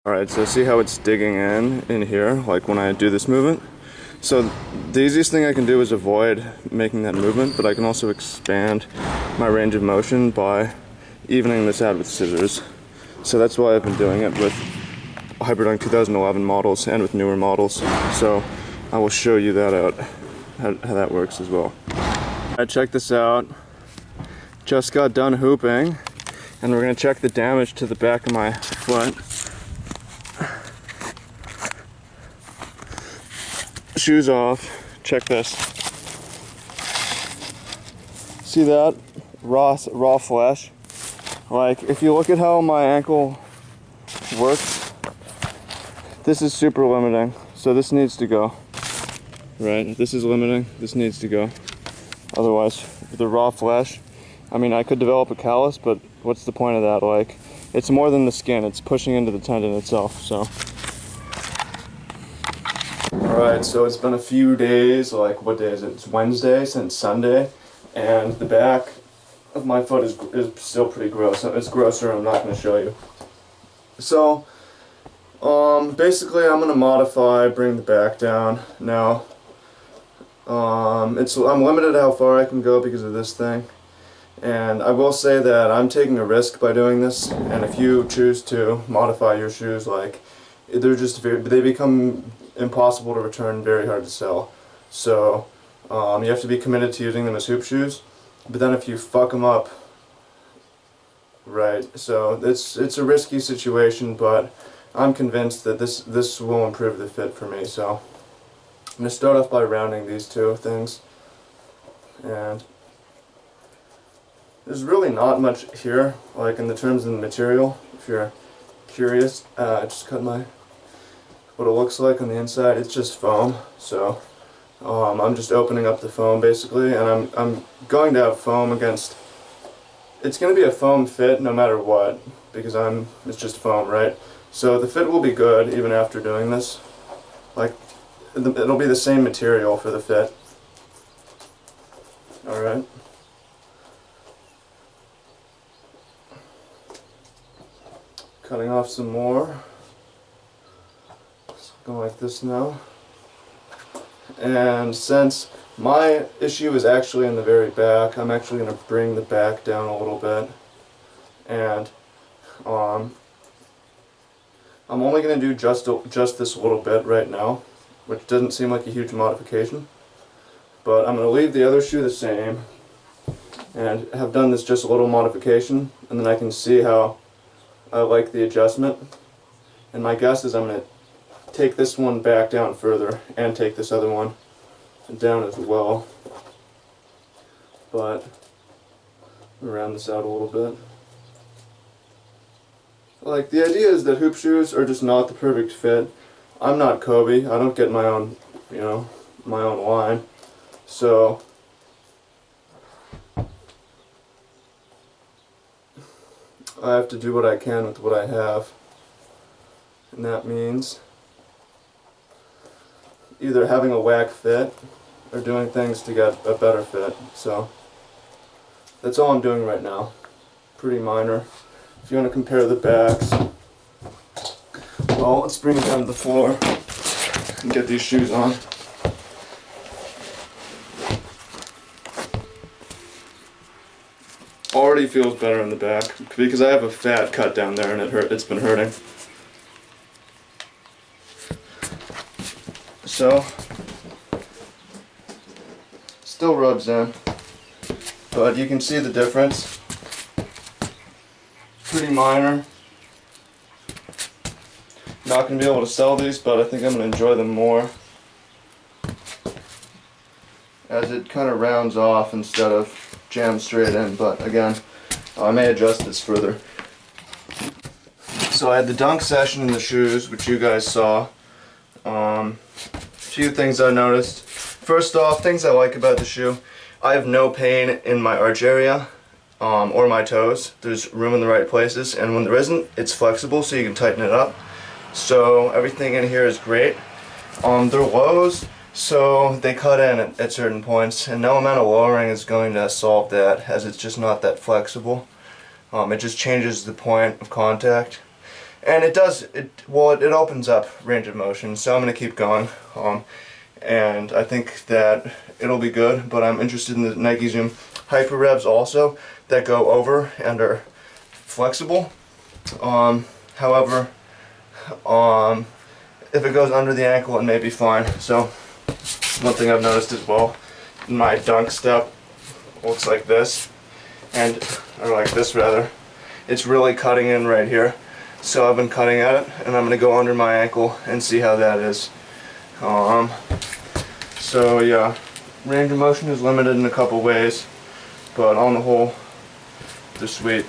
Alright, so see how it's digging in here, like when I do this movement? So the easiest thing I can do is avoid making that movement, but I can also expand my range of motion by evening this out with scissors. So that's why I've been doing it with Hyperdunk 2011 models and with newer models. So I will show you that out, how that works as well. Alright, check this out. Just got done hooping, and we're going to check the damage to the back of my foot. Shoes off. Check this. See that? Raw flesh. Like, if you look at how my ankle works, this is super limiting. So this needs to go. Right? This is limiting. This needs to go. Otherwise, the raw flesh, I mean, I could develop a callus, but what's the point of that? Like, it's more than the skin. It's pushing into the tendon itself, so. Alright, so it's been a few days, like what day is it? It's Wednesday since Sunday, and the back of my foot is still pretty gross. It's grosser, I'm not going to show you. So, basically I'm going to modify, bring the back down. Now, I'm limited how far I can go because of this thing, and I will say that I'm taking a risk by doing this, and if you choose to modify your shoes, like, they become impossible to return, very hard to sell. So you have to be committed to using them as hoop shoes. But then if you fuck them up, right? So it's a risky situation, but I'm convinced that this will improve the fit for me. So I'm gonna start off by rounding these two things, and there's really not much here, like in the terms of the material. If you're curious, I just cut what it looks like on the inside. It's just foam, so I'm just opening up the foam basically, and I'm going to have foam against. It's going to be a foam fit no matter what, because it's just foam, right? So the fit will be good even after doing this. Like, it'll be the same material for the fit. All right. Cutting off some more. Go like this now. And since my issue is actually in the very back, I'm actually going to bring the back down a little bit. And I'm only going to do just this little bit right now, which doesn't seem like a huge modification. But I'm going to leave the other shoe the same and have done this just a little modification, and then I can see how I like the adjustment. And my guess is I'm going to take this one back down further and take this other one down as well, but round this out a little bit. Like, the idea is that hoop shoes are just not the perfect fit. I'm not Kobe. I don't get my own, my own line, so I have to do what I can with what I have, and that means either having a whack fit or doing things to get a better fit. So that's all I'm doing right now. Pretty minor. If you want to compare the backs, well, let's bring it down to the floor and get these shoes on. Already feels better in the back because I have a fat cut down there and it's been hurting. So, still rubs in, but you can see the difference. Pretty minor. Not going to be able to sell these, but I think I'm going to enjoy them more as it kind of rounds off instead of jams straight in. But again, I may adjust this further. So I had the dunk session in the shoes, which you guys saw. Few things I noticed. First off, things I like about the shoe. I have no pain in my arch area or my toes. There's room in the right places, and when there isn't, it's flexible so you can tighten it up. So everything in here is great. They're lows, so they cut in at certain points, and no amount of lowering is going to solve that, as it's just not that flexible. It just changes the point of contact. And it does, it opens up range of motion, so I'm going to keep going. And I think that it'll be good, but I'm interested in the Nike Zoom Hyper Revs also that go over and are flexible. However, if it goes under the ankle, it may be fine. So one thing I've noticed as well, my dunk step looks like this, or like this rather. It's really cutting in right here. So I've been cutting at it, and I'm going to go under my ankle and see how that is. So yeah, range of motion is limited in a couple ways, but on the whole, they're sweet.